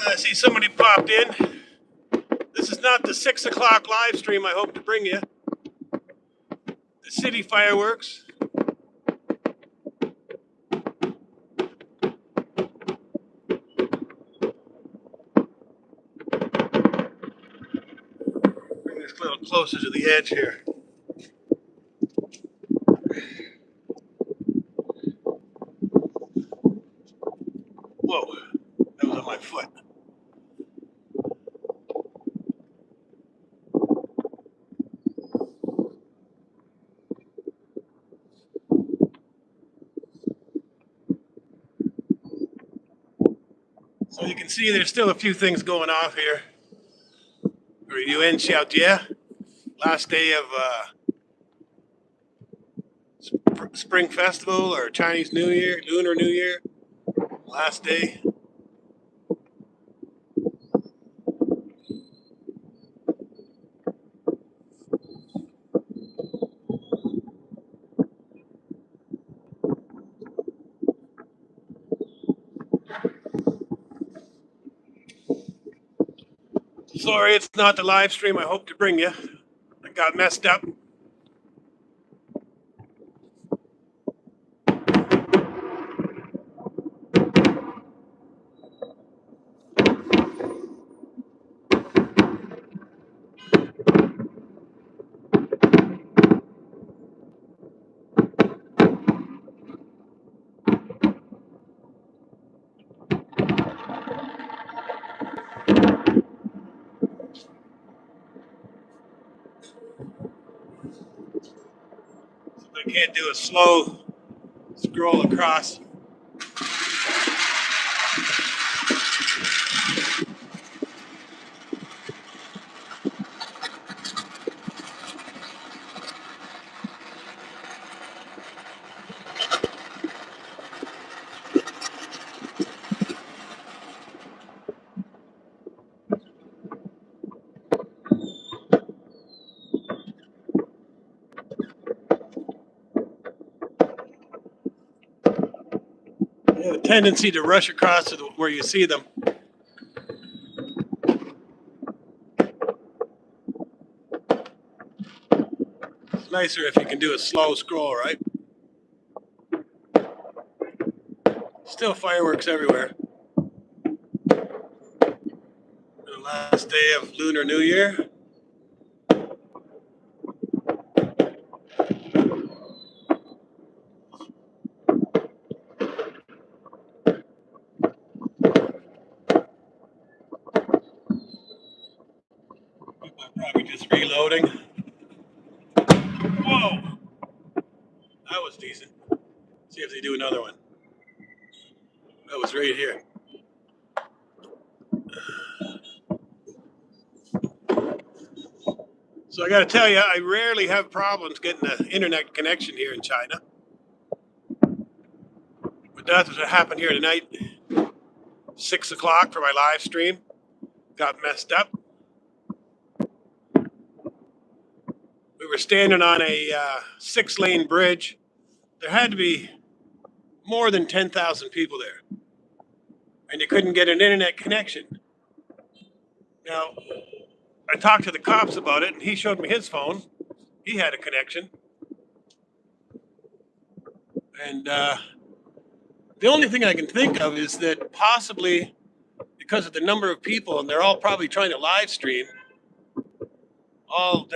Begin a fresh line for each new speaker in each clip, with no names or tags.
I see somebody popped in. This is not the 6 o'clock live stream I hope to bring you. The city fireworks. Bring this a little closer to the edge here. Whoa, that was on my foot. So you can see there's still a few things going off here. HeiLongJiang, last day of Spring Festival or Chinese New Year, Lunar New Year, last day. Sorry, it's not the live stream I hope to bring you. I got messed up. I can't do a slow scroll across. I have a tendency to rush across to where you see them. It's nicer if you can do a slow scroll, right? Still fireworks everywhere. The last day of Lunar New Year. People are probably just reloading. Whoa! That was decent. See if they do another one. That was right here. So I got to tell you, I rarely have problems getting an internet connection here in China. But that's what happened here tonight. 6 o'clock for my live stream. Got messed up. We were standing on a 6-lane bridge. There had to be more than 10,000 people there. And you couldn't get an internet connection. Now, I talked to the cops about it, and he showed me his phone. He had a connection. And the only thing I can think of is that possibly because of the number of people, and they're all probably trying to live stream, all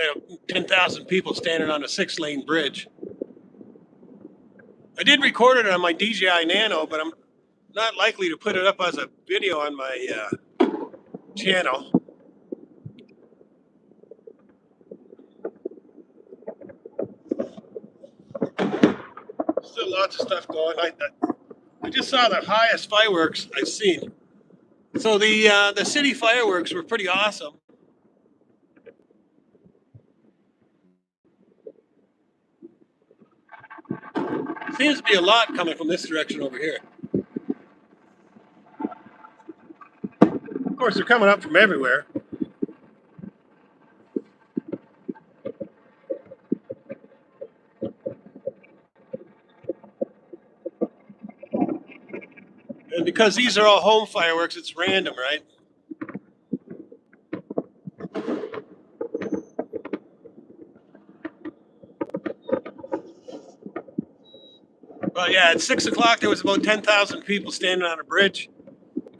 10,000 people standing on a 6-lane bridge. I did record it on my DJI Nano, but I'm not likely to put it up as a video on my channel. Still lots of stuff going. I just saw the highest fireworks I've seen. So the city fireworks were pretty awesome. Seems to be a lot coming from this direction over here. Of course, they're coming up from everywhere. And because these are all home fireworks, it's random, right? Well, yeah, at 6 o'clock, there was about 10,000 people standing on a bridge.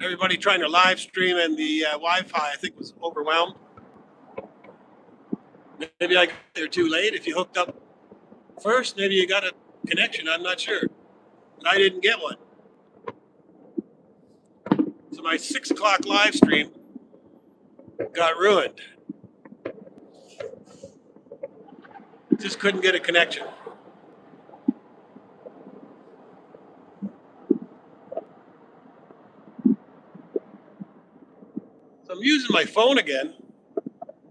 Everybody trying to live stream, and the Wi-Fi, I think, was overwhelmed. Maybe I got there too late. If you hooked up first, maybe you got a connection. I'm not sure. But I didn't get one. So my 6 o'clock live stream got ruined. Just couldn't get a connection. So I'm using my phone again.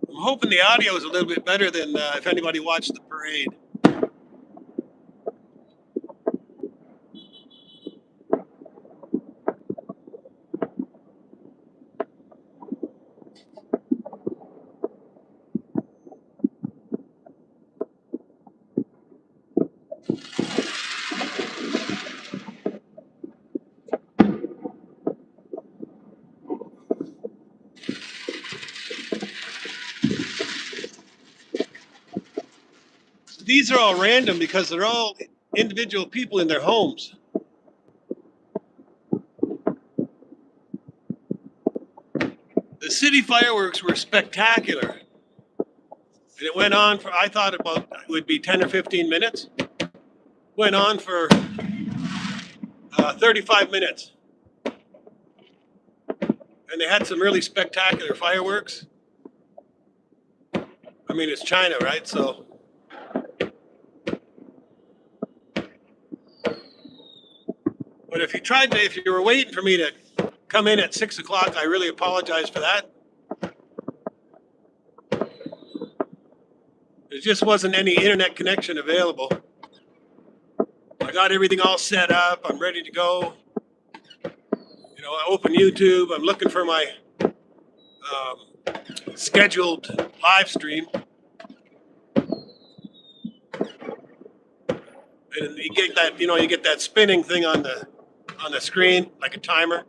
I'm hoping the audio is a little bit better than if anybody watched the parade. These are all random because they're all individual people in their homes. The city fireworks were spectacular. And it went on for, I thought about, it would be 10 or 15 minutes. Went on for 35 minutes. And they had some really spectacular fireworks. I mean, it's China, right? So. But if you were waiting for me to come in at 6 o'clock, I really apologize for that. There just wasn't any internet connection available. I got everything all set up. I'm ready to go. You know, I open YouTube. I'm looking for my scheduled live stream. And you get that, you get that spinning thing on the screen, like a timer.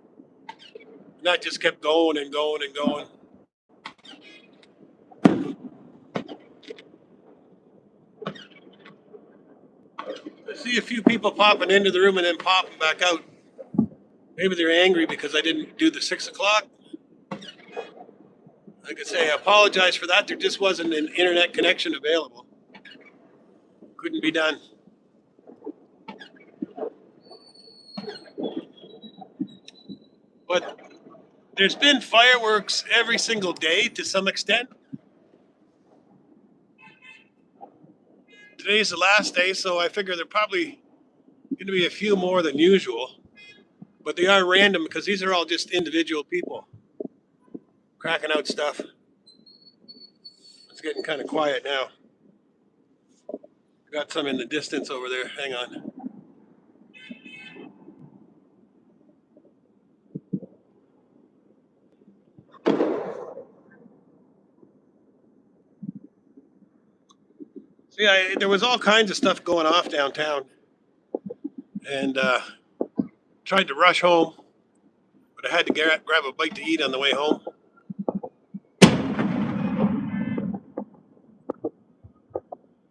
And that just kept going and going and going. I see a few people popping into the room and then popping back out. Maybe they're angry because I didn't do the 6 o'clock. Like I say, I apologize for that. There just wasn't an internet connection available. Couldn't be done. But there's been fireworks every single day to some extent. Today's the last day, so I figure there are probably going to be a few more than usual. But they are random because these are all just individual people cracking out stuff. It's getting kind of quiet now. Got some in the distance over there. Hang on. So yeah, there was all kinds of stuff going off downtown. And tried to rush home, but I had to grab a bite to eat on the way home.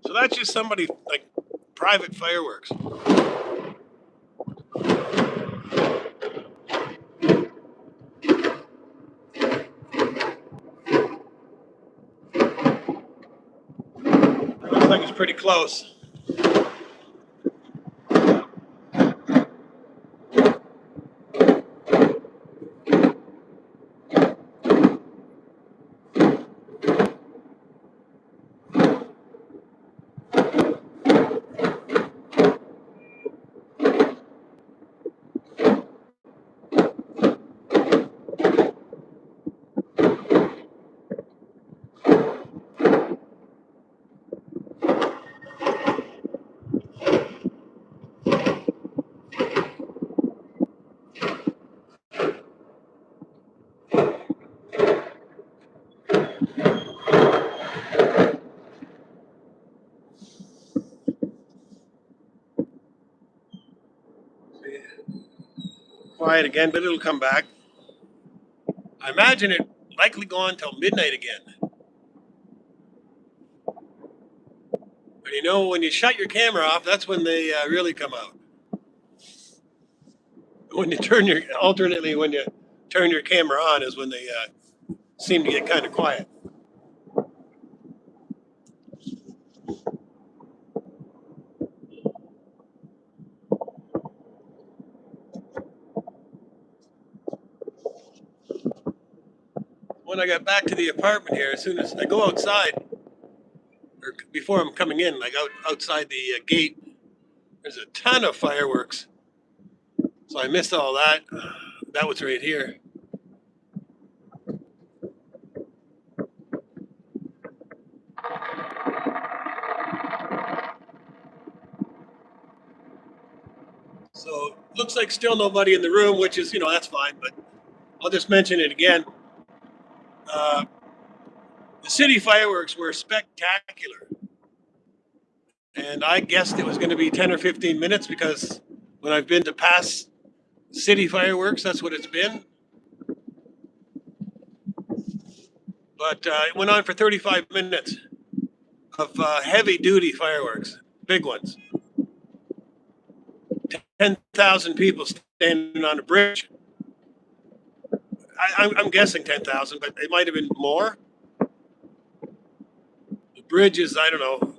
So that's just somebody, like, private fireworks. Looks like it's pretty close. quiet again, but it'll come back. I imagine it likely go on till midnight again. But you know, when you shut your camera off, that's when they really come out. When you turn your alternately when you turn your camera on is when they seem to get kind of quiet. When I got back to the apartment here, as soon as I go outside, or before I'm coming in, like outside the gate, there's a ton of fireworks. So I missed all that. That was right here. So looks like still nobody in the room, which is, that's fine, but I'll just mention it again. The city fireworks were spectacular. And I guessed it was going to be 10 or 15 minutes because when I've been to past city fireworks, that's what it's been. But it went on for 35 minutes of heavy duty fireworks, big ones. 10,000 people standing on a bridge. I'm guessing 10,000, but it might have been more. The bridge is, I don't know,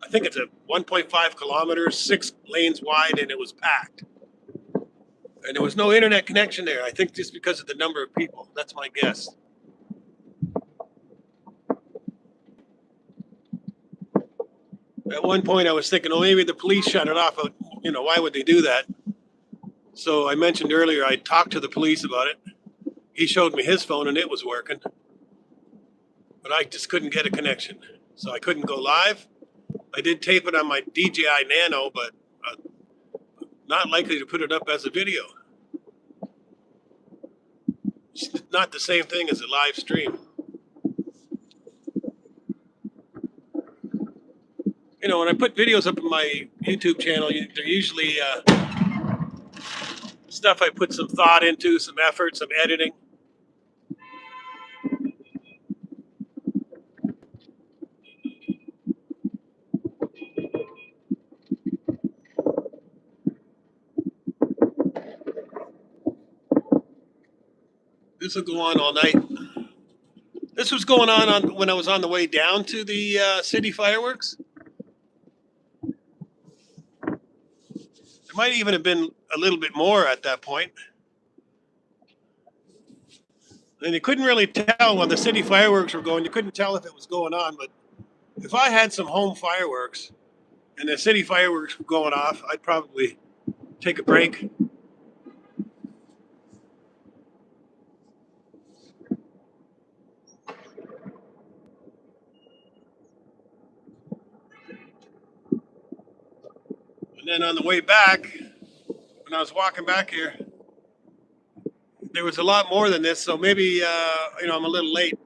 I think it's a 1.5 kilometers, 6 lanes wide, and it was packed. And there was no internet connection there. I think just because of the number of people. That's my guess. At one point, I was thinking, oh, maybe the police shut it off. Why would they do that? So I mentioned earlier, I talked to the police about it. He showed me his phone, and it was working. But I just couldn't get a connection. So I couldn't go live. I did tape it on my DJI Nano, but not likely to put it up as a video. It's not the same thing as a live stream. When I put videos up on my YouTube channel, they're usually stuff I put some thought into, some effort, some editing. This will go on all night. This was going on when I was on the way down to the city fireworks. It might even have been a little bit more at that point. And you couldn't really tell when the city fireworks were going. You couldn't tell if it was going on. But if I had some home fireworks and the city fireworks were going off, I'd probably take a break. And then on the way back, when I was walking back here, there was a lot more than this. So maybe, I'm a little late.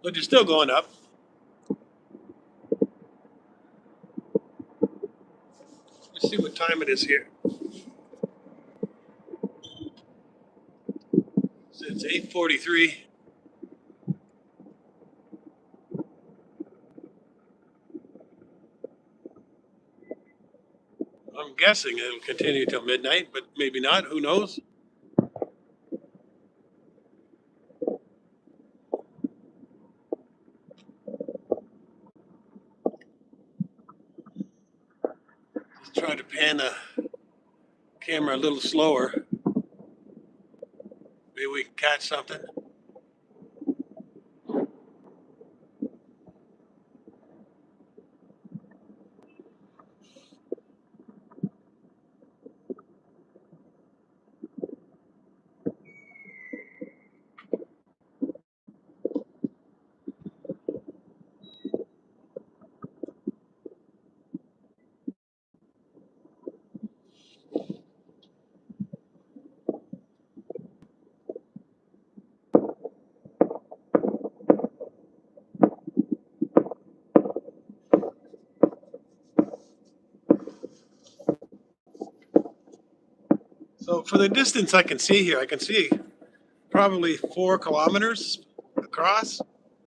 But you're still going up. Let's see what time it is here. So it's 8:43. I'm guessing it'll continue till midnight, but maybe not. Who knows? Just try to pan the camera a little slower. Maybe we can catch something. So for the distance I can see here, I can see probably 4 kilometers across.